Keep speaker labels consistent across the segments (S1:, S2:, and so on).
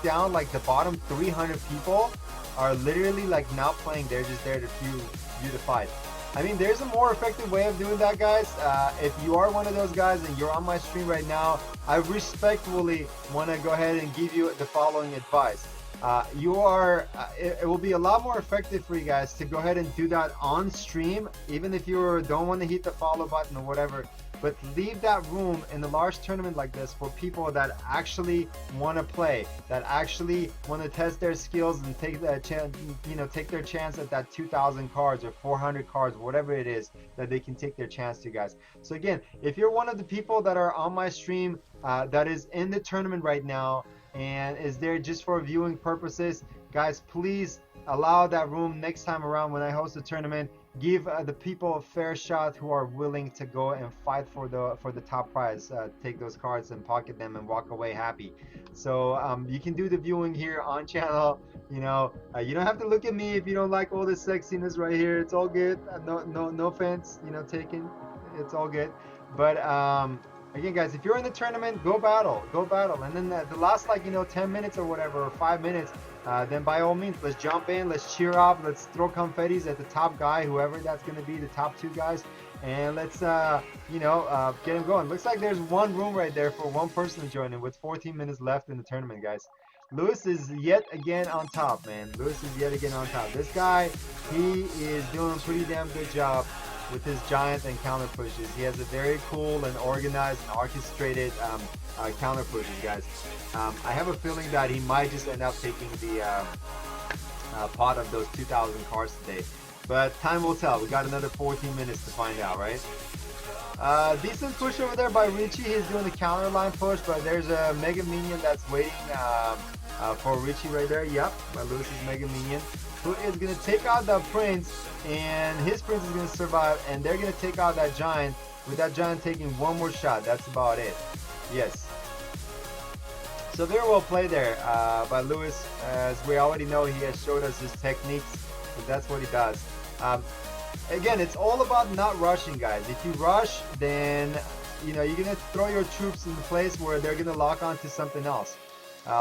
S1: down, like the bottom 300 people are literally like not playing. They're just there to view the fight. I mean, there's a more effective way of doing that, guys. If you are one of those guys and you're on my stream right now, I respectfully want to go ahead and give you the following advice. It will be a lot more effective for you guys to go ahead and do that on stream, even if you don't want to hit the follow button or whatever. But leave that room in a large tournament like this for people that actually want to play, that actually want to test their skills and take that chance, take their chance at that 2,000 cards or 400 cards, whatever it is that they can take their chance to, guys. So again, if you're one of the people that are on my stream that is in the tournament right now and is there just for viewing purposes, guys, please allow that room next time around when I host a tournament. Give the people a fair shot who are willing to go and fight for the top prize. Take those cards and pocket them and walk away happy. So you can do the viewing here on channel. You don't have to look at me if you don't like all this sexiness right here. It's all good. No offense, taken. It's all good. But again, guys, if you're in the tournament, go battle, and then the last 10 minutes or whatever, or 5 minutes. Then by all means, let's jump in, let's cheer up, let's throw confettis at the top guy, whoever that's going to be, the top 2 guys, and let's, get him going. Looks like there's one room right there for one person to join in with 14 minutes left in the tournament, guys. Lewis is yet again on top, man. Lewis is yet again on top. This guy, he is doing a pretty damn good job with his giant and counter pushes. He has a very cool and organized and orchestrated counter pushes, guys. I have a feeling that he might just end up taking the pot of those 2,000 cards today. But time will tell. We got another 14 minutes to find out, right? Decent push over there by Richie. He's doing the counter line push, but there's a Mega Minion that's waiting for Richie right there. Yep, by Lewis's Mega Minion, who is going to take out the Prince, and his Prince is going to survive, and they're going to take out that Giant, with that Giant taking one more shot. That's about it. Yes. So very well played there by Lewis. As we already know, he has showed us his techniques, so that's what he does. Again, it's all about not rushing, guys. If you rush, then you're gonna throw your troops in a place where they're gonna lock onto something else.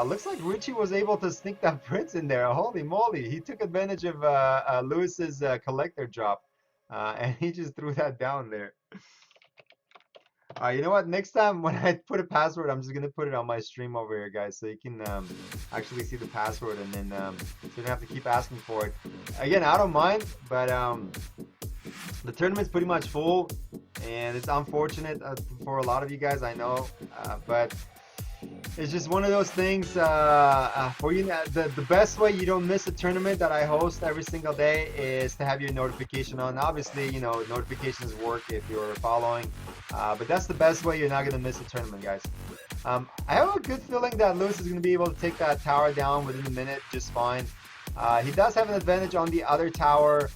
S1: Looks like Richie was able to sneak that Prince in there. Holy moly, he took advantage of Lewis's collector drop, and he just threw that down there. You know what? Next time when I put a password, I'm just gonna put it on my stream over here, guys, so you can actually see the password, and then you don't have to keep asking for it. Again, I don't mind, but the tournament's pretty much full, and it's unfortunate for a lot of you guys, I know, but it's just one of those things. For you, the best way you don't miss a tournament that I host every single day is to have your notification on. Obviously, notifications work if you're following, but that's the best way you're not going to miss a tournament, guys. I have a good feeling that Lewis is going to be able to take that tower down within a minute just fine. He does have an advantage on the other tower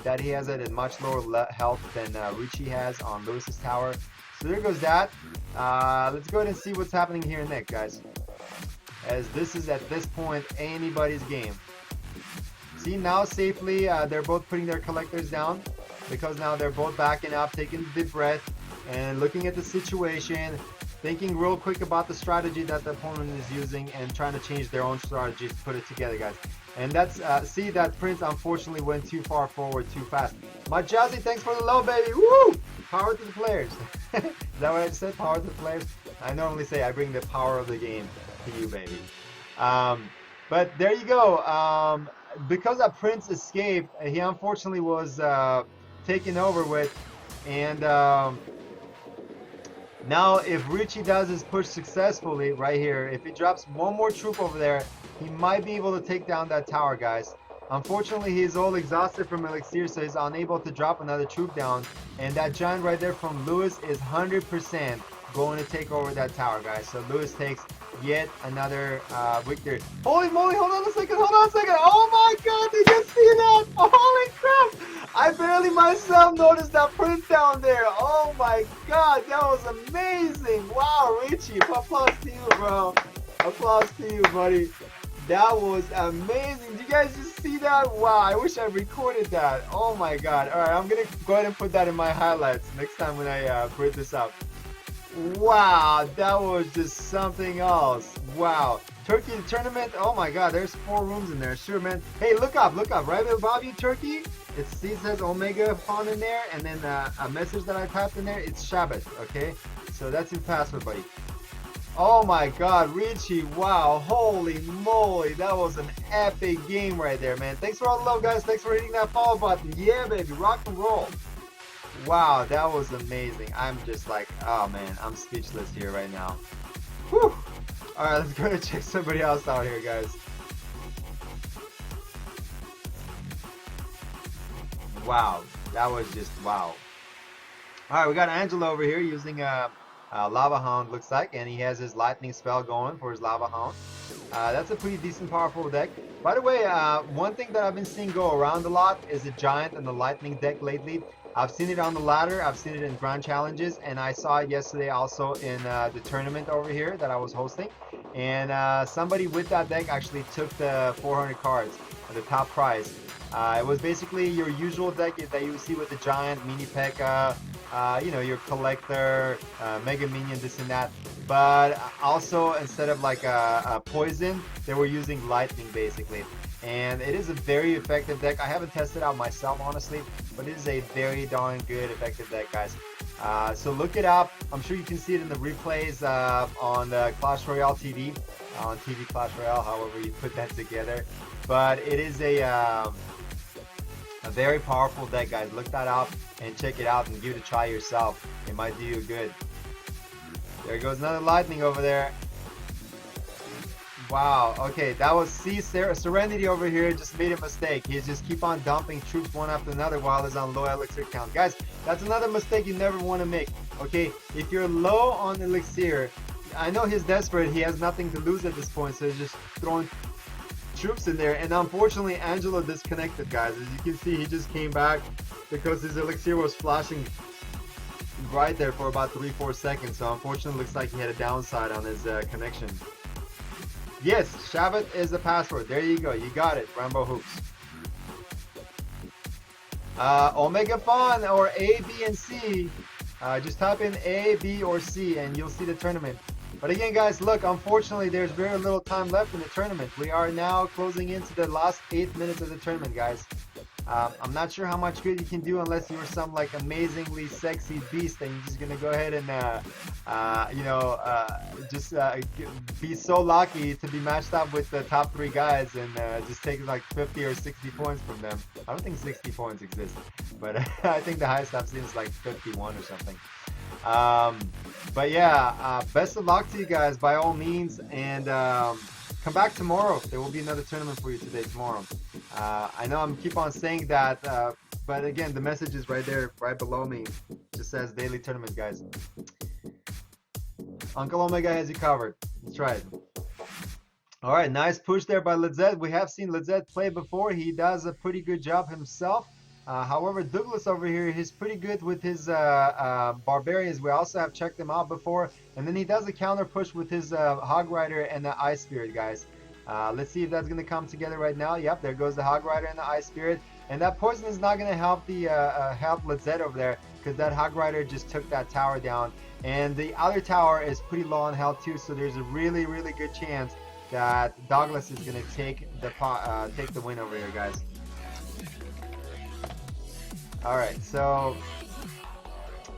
S1: that he has at a much lower health than Richie has on Lewis's tower. So there goes that. Let's go ahead and see what's happening here next, guys. As this is at this point anybody's game. See, now safely they're both putting their collectors down, because now they're both backing up, taking a deep breath, and looking at the situation, thinking real quick about the strategy that the opponent is using, and trying to change their own strategy to put it together, guys. And that's see, that Prince unfortunately went too far forward too fast. My Jazzy, thanks for the low, baby. Woo! Power to the players. Is that what I said? Power to the players? I normally say I bring the power of the game to you, baby. But there you go. Because that Prince escaped, he unfortunately was taken over with. And now if Richie does his push successfully right here, if he drops one more troop over there, he might be able to take down that tower, guys. Unfortunately, he's all exhausted from Elixir, so he's unable to drop another troop down. And that Giant right there from Lewis is 100% going to take over that tower, guys. So Lewis takes yet another victory. Holy moly, hold on a second. Oh my god, did you see that? Holy crap. I barely myself noticed that Prince down there. Oh my god, that was amazing. Wow, Richie, applause to you, bro. Applause to you, buddy. That was amazing. Did you guys just see that? Wow, I wish I recorded that. Oh my god. Alright, I'm gonna go ahead and put that in my highlights next time when I bring this up. Wow, that was just something else. Wow. Turkey tournament. Oh my God, there's 4 rooms in there. Sure, man. Hey, look up, right above you, Turkey. It says Omega Fun in there, and then a message that I typed in there. It's Shabbat. Okay, so that's your password, buddy. Oh my God, Richie! Wow, holy moly, that was an epic game right there, man. Thanks for all the love, guys. Thanks for hitting that follow button. Yeah, baby, rock and roll. Wow, that was amazing. I'm just like, oh man, I'm speechless here right now. Whew. Alright, let's go and check somebody else out here, guys. Wow, that was just wow. Alright, we got Angelo over here using Lava Hound, looks like, and he has his lightning spell going for his Lava Hound. That's a pretty decent, powerful deck. By the way, one thing that I've been seeing go around a lot is the Giant and the Lightning deck lately. I've seen it on the ladder, I've seen it in Grand Challenges, and I saw it yesterday also in the tournament over here that I was hosting. And somebody with that deck actually took the 400 cards, the top prize. It was basically your usual deck that you see with the Giant, Mini P.E.K.K.A, you know, your Collector, Mega Minion, this and that. But also, instead of like a Poison, they were using Lightning basically. And it is a very effective deck. I haven't tested out myself, honestly, but it is a very darn good, effective deck, guys. So look it up. I'm sure you can see it in the replays on Clash Royale TV, on TV Clash Royale, however you put that together. But it is a very powerful deck, guys. Look that up and check it out and give it a try yourself. It might do you good. There goes another Lightning over there. Wow, okay, that was Serenity over here just made a mistake. He just keep on dumping troops one after another while he's on low elixir count. Guys, that's another mistake you never want to make. Okay, if you're low on elixir, I know he's desperate, he has nothing to lose at this point, so he's just throwing troops in there. And unfortunately, Angelo disconnected, guys. As you can see, he just came back because his elixir was flashing right there for about 3-4 seconds. So unfortunately, looks like he had a downside on his connection. Yes, Shabbat is the password. There you go. You got it. Rambo Hoops. Omega Fun or A, B, and C. Just type in A, B, or C and you'll see the tournament. But again, guys, look, unfortunately, there's very little time left in the tournament. We are now closing into the last 8 minutes of the tournament, guys. I'm not sure how much good you can do unless you're some like amazingly sexy beast and you're just gonna go ahead and be so lucky to be matched up with the top 3 guys and just take like 50 or 60 points from them. I don't think 60 points exist, but I think the highest I've seen is like 51 or something. But yeah, best of luck to you guys by all means, and come back tomorrow. There will be another tournament for you tomorrow. I know I'm keep on saying that, but again, the message is right there, right below me. It just says daily tournament, guys. Uncle Omega has you covered. That's right. All right, nice push there by Lizette. We have seen Lizette play before. He does a pretty good job himself. However, Douglas over here, he's pretty good with his barbarians. We also have checked him out before. And then he does a counter push with his Hog Rider and the Ice Spirit, guys. Let's see if that's going to come together right now. Yep, there goes the Hog Rider and the Ice Spirit. And that poison is not going to help the help Lizette over there, because that Hog Rider just took that tower down. And the other tower is pretty low on health too, so there's a really, really good chance that Douglas is going to take the win over here, guys. Alright, so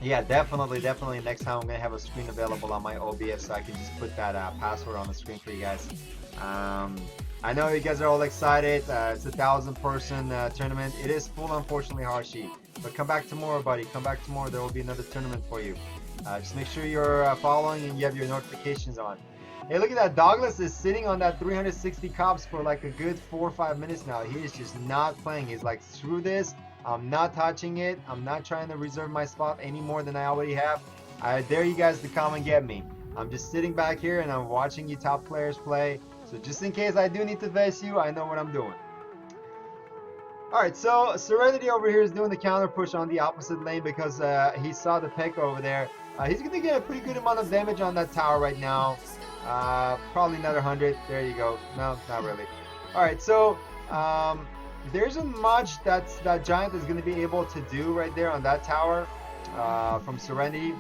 S1: yeah, definitely next time I'm going to have a screen available on my OBS so I can just put that password on the screen for you guys. I know you guys are all excited. It's a 1,000-person tournament. It is full, unfortunately, Harshi. But come back tomorrow, buddy. Come back tomorrow. There will be another tournament for you. Just make sure you're following and you have your notifications on. Hey, look at that. Douglas is sitting on that 360 cops for like a good 4 or 5 minutes now. He is just not playing. He's like, screw this. I'm not touching it. I'm not trying to reserve my spot any more than I already have. I dare you guys to come and get me. I'm just sitting back here and I'm watching you top players play. So just in case I do need to face you, I know what I'm doing. Alright, so Serenity over here is doing the counter push on the opposite lane because he saw the P.E.K.K.A over there. He's going to get a pretty good amount of damage on that tower right now. Probably another 100. There you go. No, not really. Alright, so there isn't much that Giant is going to be able to do right there on that tower from Serenity,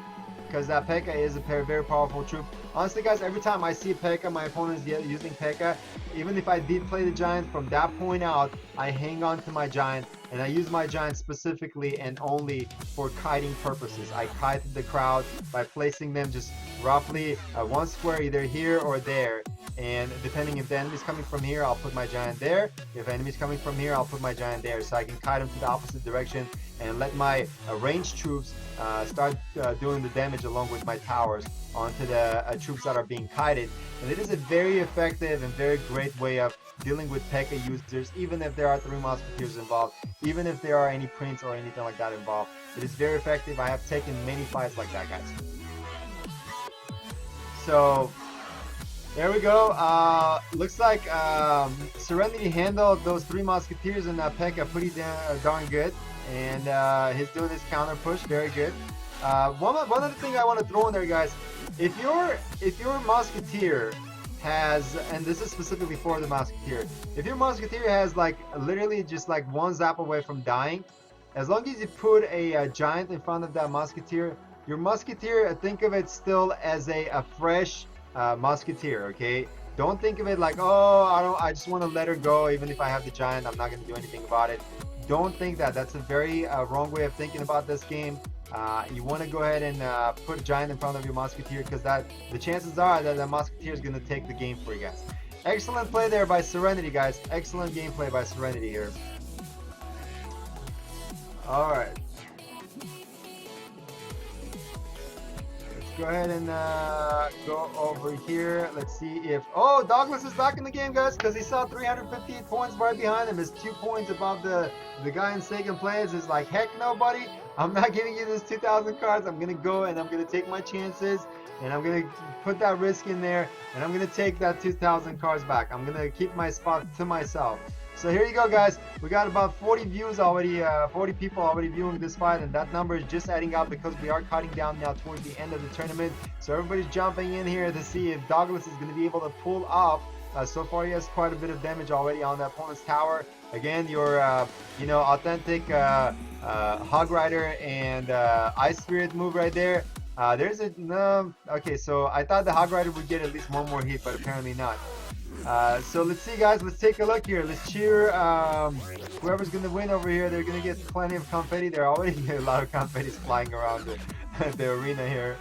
S1: because that P.E.K.K.A is a very powerful troop. Honestly, guys, every time I see P.E.K.K.A, my opponent is using P.E.K.K.A, even if I did play the Giant, from that point out, I hang on to my Giant, and I use my Giant specifically and only for kiting purposes. I kite the crowd by placing them just roughly one square either here or there, and depending if the enemy's coming from here, I'll put my Giant there. If the enemy's coming from here, I'll put my Giant there, so I can kite them to the opposite direction and let my ranged troops start doing the damage along with my towers onto the troops that are being kited. And it is a very effective and very great way of dealing with P.E.K.K.A users, even if there are 3 Musketeers involved, even if there are any Prince or anything like that involved. It is very effective. I have taken many fights like that, guys. So there we go. Looks like Serenity handled those 3 Musketeers and P.E.K.K.A pretty darn good. And he's doing his counter push, very good. One other thing I want to throw in there, guys, if your Musketeer has, and this is specifically for the Musketeer, if your Musketeer has like literally just like 1 zap away from dying, as long as you put a Giant in front of that Musketeer, your Musketeer, think of it still as a fresh Musketeer, okay? Don't think of it like, oh, I just want to let her go. Even if I have the Giant, I'm not going to do anything about it. Don't think that. That's a very wrong way of thinking about this game. You want to go ahead and put Giant in front of your Musketeer, because the chances are that the Musketeer is going to take the game for you guys. Excellent play there by Serenity, guys. Excellent gameplay by Serenity here. Alright. Let's go ahead and go over here. Let's see if... Oh, Douglas is back in the game, guys, because he saw 358 points right behind him. Is 2 points above the guy in second place. Is like, heck no, buddy. I'm not giving you this 2,000 cards. I'm going to go and I'm going to take my chances. And I'm going to put that risk in there. And I'm going to take that 2,000 cards back. I'm going to keep my spot to myself. So here you go, guys. We got about 40 views already, 40 people already viewing this fight, and that number is just adding up because we are cutting down now towards the end of the tournament. So everybody's jumping in here to see if Douglas is going to be able to pull off. So far, he has quite a bit of damage already on the opponent's tower. Again, your authentic Hog Rider and Ice Spirit move right there. There's a no. Okay, so I thought the Hog Rider would get at least 1 more hit, but apparently not. So let's see, guys. Let's take a look here. Let's cheer whoever's going to win over here. They're going to get plenty of confetti. They're already getting a lot of confetti flying around the arena here.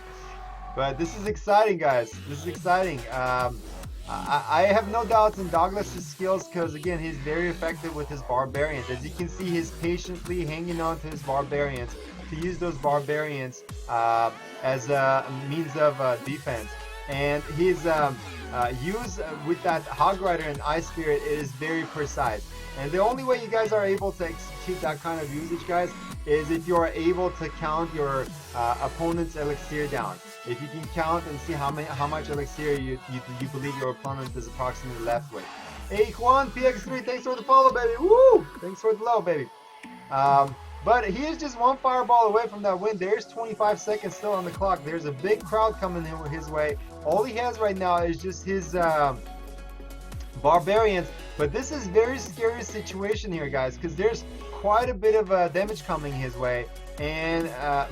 S1: But this is exciting, guys. This is exciting. I have no doubts in Douglas's skills because, again, he's very effective with his Barbarians. As you can see, he's patiently hanging on to his Barbarians to use those Barbarians as a means of defense. And his use with that Hog Rider and Ice Spirit, it is very precise. And the only way you guys are able to execute that kind of usage, guys, is if you are able to count your opponent's elixir down. If you can count and see how much elixir you believe your opponent is approximately left with. Hey Juan, PX3, thanks for the follow, baby. Woo! Thanks for the love, baby. But he is just 1 fireball away from that win. There's 25 seconds still on the clock. There's a big crowd coming his way. All he has right now is just his Barbarians. But this is very scary situation here, guys, because there's quite a bit of damage coming his way. And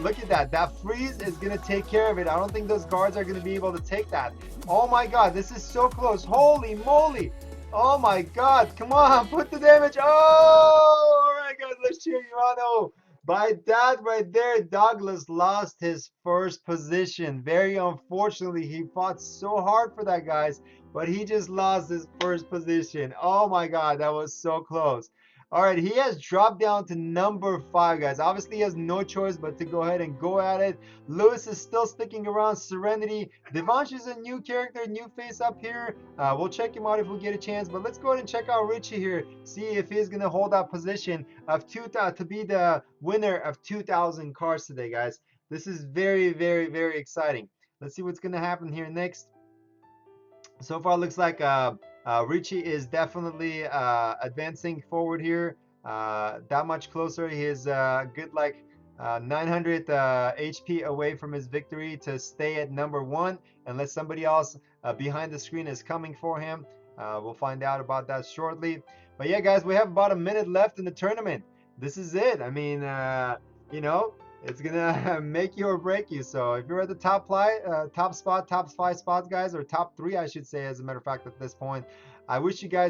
S1: look at that. That freeze is going to take care of it. I don't think those guards are going to be able to take that. Oh my god, this is so close. Holy moly. Oh my god. Come on, put the damage. Oh, alright guys, let's cheer Urano. By that right there, Douglas lost his first position. Very unfortunately, he fought so hard for that, guys, but he just lost his first position. Oh my god, that was so close. All right, he has dropped down to number 5, guys. Obviously, he has no choice but to go ahead and go at it. Lewis is still sticking around. Serenity. Devansh is a new character, new face up here. We'll check him out if we get a chance. But let's go ahead and check out Richie here. See if he's going to hold that position of to be the winner of 2,000 cards today, guys. This is very, very, very exciting. Let's see what's going to happen here next. So far, it looks like Richie is definitely advancing forward here. That much closer. He is good like 900 HP away from his victory to stay at number 1, unless somebody else behind the screen is coming for him. We'll find out about that shortly. But yeah, guys, we have about a minute left in the tournament. This is it. I mean, you know, It's gonna make you or break you. So if you're at the top spot, top 5 spots, guys, or top 3, I should say, as a matter of fact, at this point, I wish you guys